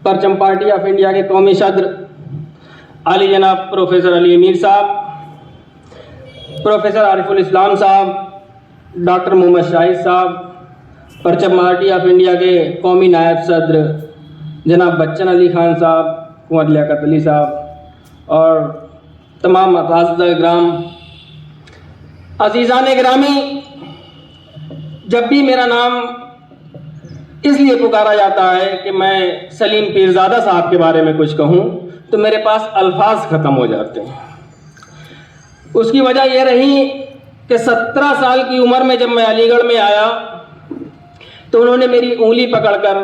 परचम party of India के कौमी सदर आली जनाब प्रोफेसर अली अमीर साहब, प्रोफेसर आरिफुल इस्लाम साहब, डॉक्टर मोहम्मद शाहिद साहब, परचम पार्टी ऑफ इंडिया के कौमी नायब सदर जनाब बच्चन अली खान साहब, कुंवर लियाकत अली साहब और तमाम असातिज़ा ग्राम, अज़ीज़ान ग्रामी, जब भी मेरा नाम इसलिए पुकारा जाता है कि मैं सलीम पीरज़ादा साहब के बारे में कुछ कहूँ तो मेरे पास अल्फाज ख़त्म हो जाते हैं। उसकी वजह यह रही कि 17 साल की उम्र में जब मैं अलीगढ़ में आया तो उन्होंने मेरी उंगली पकड़कर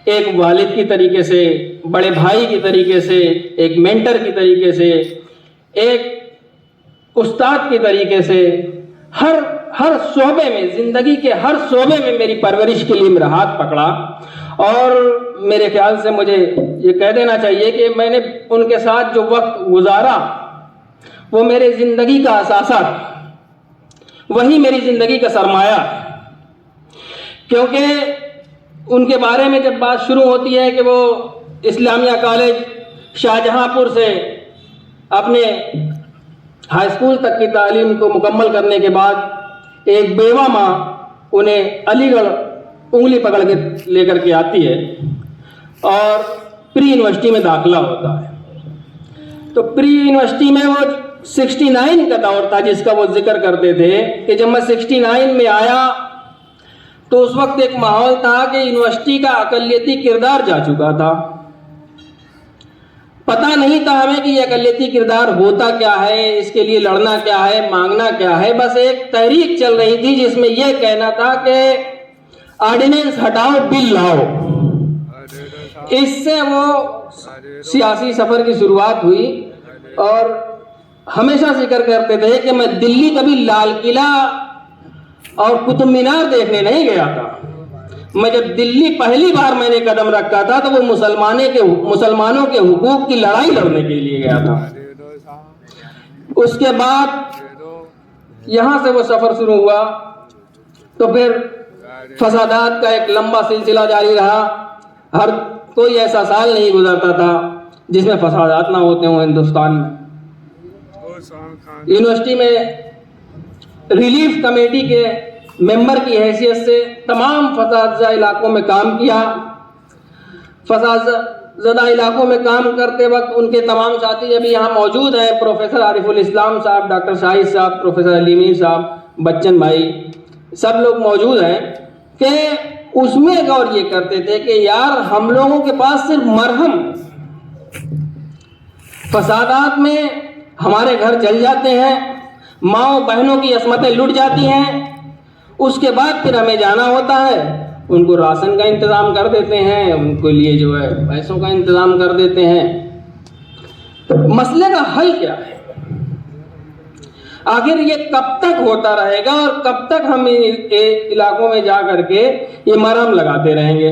एक वालिद की तरीके से, बड़े भाई की तरीके से, एक मेंटर की तरीके से, एक उस्ताद की तरीके से हर शोबे में, ज़िंदगी के हर शोबे में मेरी परवरिश के लिए मेरा हाथ पकड़ा। और मेरे ख्याल से मुझे ये कह देना चाहिए कि मैंने उनके साथ जो वक्त गुजारा वो मेरे ज़िंदगी का असासा था, वही मेरी ज़िंदगी का सरमाया। क्योंकि उनके बारे में जब बात शुरू होती है कि वो इस्लामिया कॉलेज शाहजहांपुर से अपने हाई स्कूल तक की तालीम को मुकम्मल करने के बाद एक बेवा माँ उन्हें अलीगढ़ उंगली पकड़ के लेकर के आती है और प्री यूनिवर्सिटी में दाखिला होता है। तो प्री यूनिवर्सिटी में वो 69 का दौर था जिसका वो जिक्र करते थे कि जब मैं 69 में आया तो उस वक्त एक माहौल था कि यूनिवर्सिटी का अक़लियती किरदार जा चुका था। पता नहीं था हमें कि यह अक़लियती किरदार होता क्या है, इसके लिए लड़ना क्या है, मांगना क्या है। बस एक तहरीक चल रही थी जिसमें यह कहना था कि ऑर्डिनेंस हटाओ, बिल लाओ। इससे वो सियासी सफ़र की शुरुआत हुई और हमेशा जिक्र करते थे कि मैं दिल्ली कभी लाल किला और कुतुब मीनार देखने नहीं गया था। मैं जब दिल्ली पहली बार मैंने कदम रखा था तो वो मुसलमानों के हुकूक की लड़ाई लड़ने के लिए गया था। उसके बाद यहाँ से वो सफ़र शुरू हुआ तो फिर फसादात का एक लंबा सिलसिला जारी रहा। हर कोई ऐसा साल नहीं गुजरता था जिसमें फसादात ना होते हों हिंदुस्तान में। यूनिवर्सिटी में रिलीफ कमेटी के मेंबर की हैसियत से तमाम फसादज़दा इलाकों में काम किया। फसादज़दा इलाकों में काम करते वक्त उनके तमाम साथी अभी यहाँ मौजूद हैं, प्रोफेसर आरिफुल इस्लाम साहब, डॉक्टर शाहिद साहब, प्रोफेसर अली अमीर साहब, बच्चन भाई, सब लोग मौजूद हैं कि उसमें गौर ये करते थे कि यार हम लोगों के पास सिर्फ मरहम, फसादात में हमारे घर जल जाते हैं, माँओं बहनों की असमतें लुट जाती हैं, उसके बाद फिर हमें जाना होता है, उनको राशन का इंतज़ाम कर देते हैं, उनके लिए जो है पैसों का इंतज़ाम कर देते हैं। तो मसले का हल क्या है? आखिर ये कब तक होता रहेगा और कब तक हम इन इलाकों में जा करके ये मरहम लगाते रहेंगे?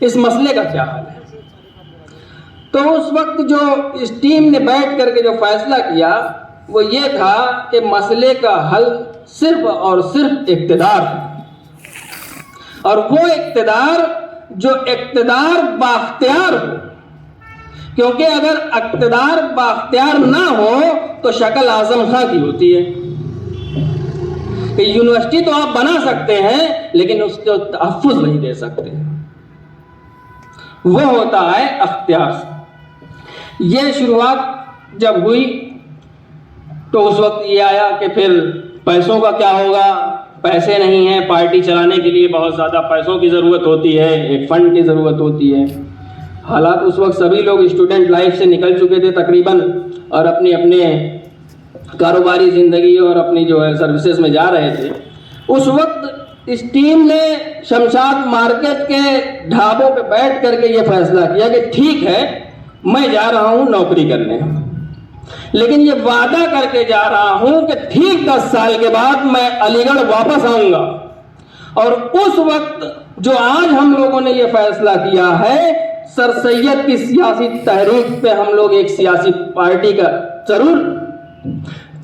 इस मसले का क्या हल है? तो उस वक्त जो इस टीम ने बैठ करके जो फैसला किया वो ये था कि मसले का हल सिर्फ और सिर्फ इक़्तिदार है, और वो इक़्तिदार जो इक़्तिदार बाख्तियार हो। क्योंकि अगर इक़्तिदार बाख्तियार ना हो तो शक्ल आज़म खां की होती है कि यूनिवर्सिटी तो आप बना सकते हैं लेकिन उसको तहफ़्फ़ुज़ नहीं दे सकते। वो होता है अख्तियार से। ये शुरुआत जब हुई तो उस वक्त ये आया कि फिर पैसों का क्या होगा? पैसे नहीं हैं, पार्टी चलाने के लिए बहुत ज़्यादा पैसों की ज़रूरत होती है, एक फ़ंड की ज़रूरत होती है। हालात उस वक्त सभी लोग स्टूडेंट लाइफ से निकल चुके थे तकरीबन और अपने अपने कारोबारी ज़िंदगी और अपनी जो है सर्विसेज में जा रहे थे। उस वक्त इस टीम ने शमशाद मार्केट के ढाबों पे बैठ करके ये फैसला किया कि ठीक है, मैं जा रहा हूँ नौकरी करने, लेकिन ये वादा करके जा रहा हूं कि ठीक 10 साल के बाद मैं अलीगढ़ वापस आऊंगा। और उस वक्त जो आज हम लोगों ने ये फैसला किया है, सर सैयद की सियासी तहरीक पे हम लोग एक सियासी पार्टी का जरूर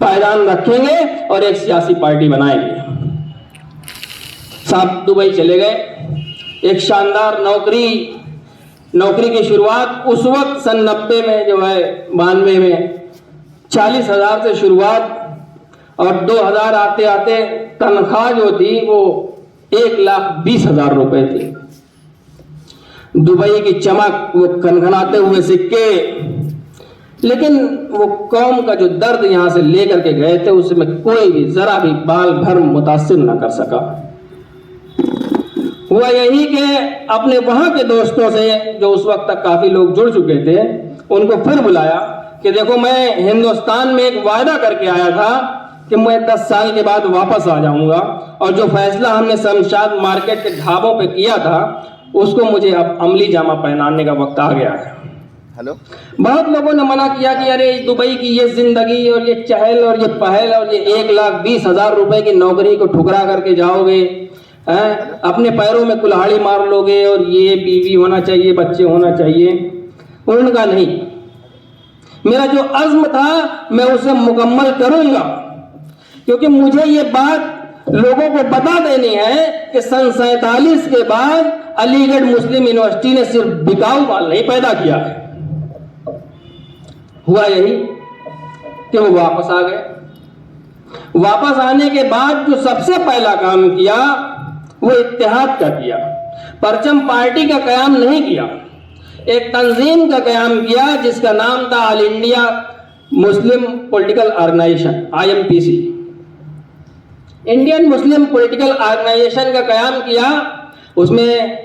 पायदान रखेंगे और एक सियासी पार्टी बनाएंगे। साहब दुबई चले गए, एक शानदार नौकरी नौकरी की शुरुआत उस वक्त सन 90 में जो है 92 में 40,000 से शुरुआत, और 2000 आते आते तनख्वाह जो थी वो 1,20,000 रुपए थी। दुबई की चमक, वो खनखनाते हुए सिक्के, लेकिन वो कौम का जो दर्द यहाँ से लेकर के गए थे उसमें कोई भी जरा भी बाल भर मुतासिर ना कर सका। हुआ यही कि अपने वहाँ के दोस्तों से, जो उस वक्त तक काफ़ी लोग जुड़ चुके थे, उनको फिर बुलाया कि देखो मैं हिंदुस्तान में एक वायदा करके आया था कि मैं 10 साल के बाद वापस आ जाऊंगा, और जो फैसला हमने शमशाद मार्केट के ढाबों पे किया था उसको मुझे अब अमली जामा पहनाने का वक्त आ गया है। हेलो, बहुत लोगों ने मना किया कि अरे दुबई की ये जिंदगी और ये चहल और ये पहल और ये 1,20,000 रुपए की नौकरी को ठुकरा करके जाओगे, अपने पैरों में कुल्हाड़ी मार लोगे, और ये बीवी होना चाहिए, बच्चे होना चाहिए। उन्होंने कहा नहीं, मेरा जो अज़्म था मैं उसे मुकम्मल करूंगा, क्योंकि मुझे ये बात लोगों को बता देनी है कि सन 47 के बाद अलीगढ़ मुस्लिम यूनिवर्सिटी ने सिर्फ बिकाऊ माल नहीं पैदा किया है। हुआ यही कि वो वापस आ गए। वापस आने के बाद जो सबसे पहला काम किया वो इत्तेहाद का किया। परचम पार्टी का कयाम नहीं किया, एक तंजीम का कयाम किया जिसका नाम था all India Muslim political organisation, IMPC, Indian Muslim political organisation का कयाम किया। उसमें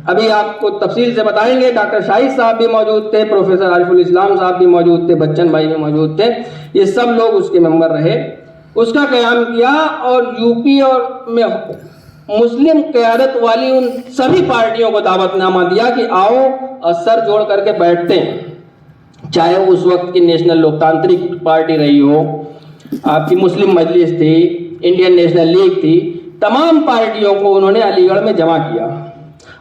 अभी आपको तफसील से बताएंगे, डॉक्टर शाहिद साहब भी मौजूद थे, प्रोफेसर आरिफुल इस्लाम साहब भी मौजूद थे, बच्चन भाई भी मौजूद थे, ये सब लोग उसके मेंबर रहे। उसका कयाम किया और यूपी और में मुस्लिम क़यादत वाली उन सभी पार्टियों को दावतनामा दिया कि आओ और सर जोड़ करके बैठते हैं। चाहे उस वक्त की नेशनल लोकतांत्रिक पार्टी रही हो, आपकी मुस्लिम मजलिस थी, इंडियन नेशनल लीग थी, तमाम पार्टियों को उन्होंने अलीगढ़ में जमा किया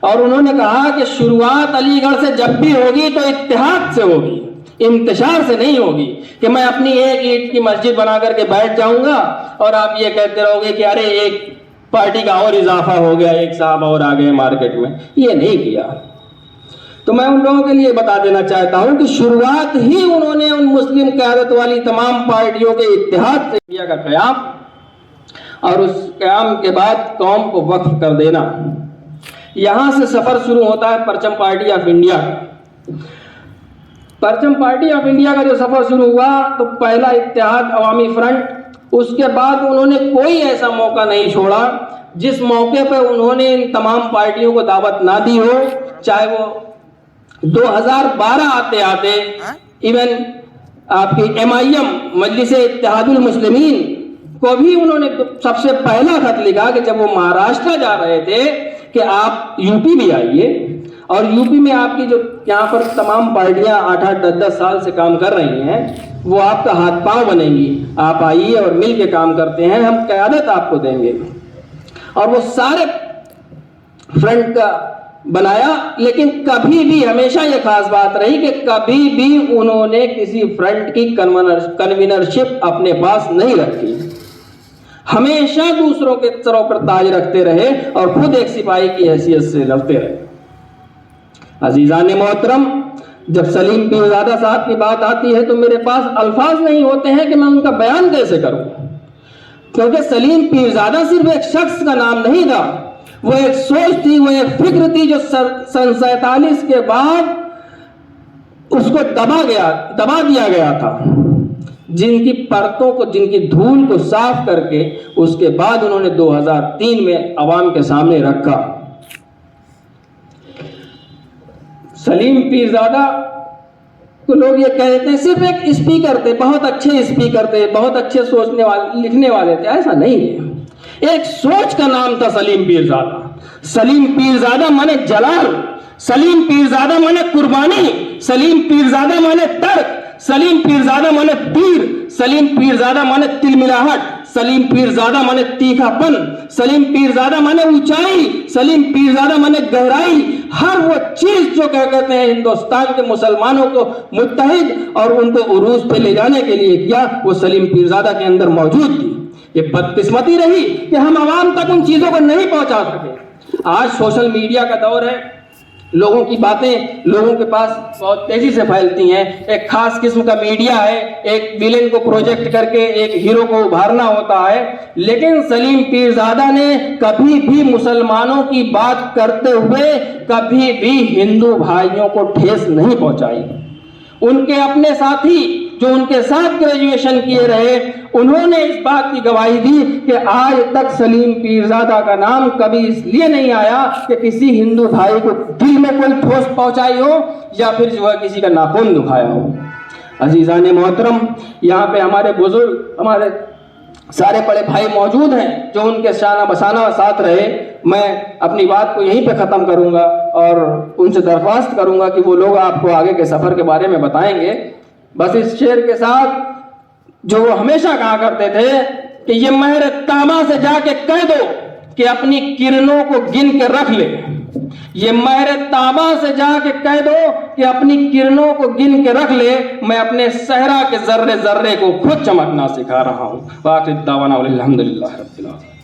और उन्होंने कहा कि शुरुआत अलीगढ़ से जब भी होगी तो इत्तेहाद से होगी, इंतशार से नहीं होगी कि मैं अपनी एक ईंट की मस्जिद बना करके बैठ जाऊंगा और आप ये कहते रहोगे कि अरे एक पार्टी का और इजाफा हो गया, एक साहब और आ गए मार्केट में। ये नहीं किया। तो मैं उन लोगों के लिए बता देना चाहता हूं कि शुरुआत ही उन्होंने उन मुस्लिम क़यादत वाली तमाम पार्टियों के इत्तेहाद से किया का क़याम, और उस क़याम के बाद कौम को वक्फ कर देना। यहां से सफर शुरू होता है परचम पार्टी ऑफ इंडिया। परचम पार्टी ऑफ इंडिया का जो सफर शुरू हुआ तो पहला इत्तेहाद अवामी फ्रंट, उसके बाद उन्होंने कोई ऐसा मौका नहीं छोड़ा जिस मौके पे उन्होंने इन तमाम पार्टियों को दावत ना दी हो। चाहे वो 2012 आते आते इवन आपकी MIM मजलिस इत्तेहादुल मुस्लिमीन को भी उन्होंने सबसे पहला खत लिखा कि जब वो महाराष्ट्र जा रहे थे कि आप यूपी भी आइए, और यूपी में आपकी जो यहाँ पर तमाम पार्टियां 8-8, 10-10 साल से काम कर रही हैं वो आपका हाथ पांव बनेंगी, आप आइए और मिल के काम करते हैं, हम क़यादत आपको देंगे। और वो सारे फ्रंट का बनाया, लेकिन कभी भी हमेशा ये खास बात रही कि कभी भी उन्होंने किसी फ्रंट की कन्वीनरशिप अपने पास नहीं रखी, हमेशा दूसरों के सरों पर ताज रखते रहे और खुद एक सिपाही की हैसियत से लड़ते रहे। अजीजान मोहतरम, जब सलीम पीरजादा साहब की बात आती है तो मेरे पास अल्फाज नहीं होते हैं कि मैं उनका बयान कैसे करूं, क्योंकि सलीम पीरजादा सिर्फ एक शख्स का नाम नहीं था, वो एक सोच थी, वो एक फिक्र थी जो सन 47 के बाद उसको दबा दिया गया था, जिनकी परतों को, जिनकी धूल को साफ करके उसके बाद उन्होंने 2003 में अवाम के सामने रखा। सलीम पीरजादा को लोग ये कहते हैं सिर्फ एक स्पीकर थे, बहुत अच्छे स्पीकर थे, बहुत अच्छे सोचने वाले, लिखने वाले थे। ऐसा नहीं है, एक सोच का नाम था सलीम पीरजादा। सलीम पीरजादा माने जलाल, सलीम पीरजादा माने कुर्बानी, सलीम पीरजादा माने तर्क, सलीम पीरजादा माने तीर, सलीम पीरजादा माने तिलमिलाहट, सलीम पीरजादा माने तीखापन, सलीम पीरजादा माने ऊंचाई, सलीम पीरजादा माने गहराई। हर वो चीज जो क्या कहते हैं हिंदुस्तान के मुसलमानों को मुत्तहिद और उनको उरूज पे ले जाने के लिए किया, वो सलीम पीरजादा के अंदर मौजूद थी। ये बदकिस्मती रही कि हम आवाम तक उन चीजों को नहीं पहुंचा सके। आज सोशल मीडिया का दौर है, लोगों की बातें लोगों के पास बहुत तेजी से फैलती हैं। एक खास किस्म का मीडिया है, एक विलेन को प्रोजेक्ट करके एक हीरो को उभारना होता है। लेकिन सलीम पीरजादा ने कभी भी मुसलमानों की बात करते हुए कभी भी हिंदू भाइयों को ठेस नहीं पहुंचाई। उनके अपने साथी जो उनके साथ ग्रेजुएशन किए रहे, उन्होंने इस बात की गवाही दी कि आज तक सलीम पीरजादा का नाम कभी इसलिए नहीं आया कि किसी हिंदू भाई को दिल में कोई ठोस पहुंचाई हो या फिर जो है किसी का नाखून दुखाया हो। अजीजान मोहतरम, यहाँ पे हमारे बुजुर्ग, हमारे सारे बड़े भाई मौजूद हैं जो उनके शाना बसाना साथ रहे। मैं अपनी बात को यहीं पे ख़त्म करूंगा और उनसे दरख्वास्त करूंगा कि वो लोग आपको आगे के सफ़र के बारे में बताएंगे। बस इस शेर के साथ जो वो हमेशा कहा करते थे कि ये महर ताबा से जाके कह दो कि अपनी किरणों को गिन के रख ले। ये महर ताबा से जाके कह दो कि अपनी किरणों को गिन के रख ले, मैं अपने सहरा के जर्रे जर्रे को खुद चमकना सिखा रहा हूँ। वाक़िद दावाना अल्हम्दुलिल्लाह रब्बिल आलमीन।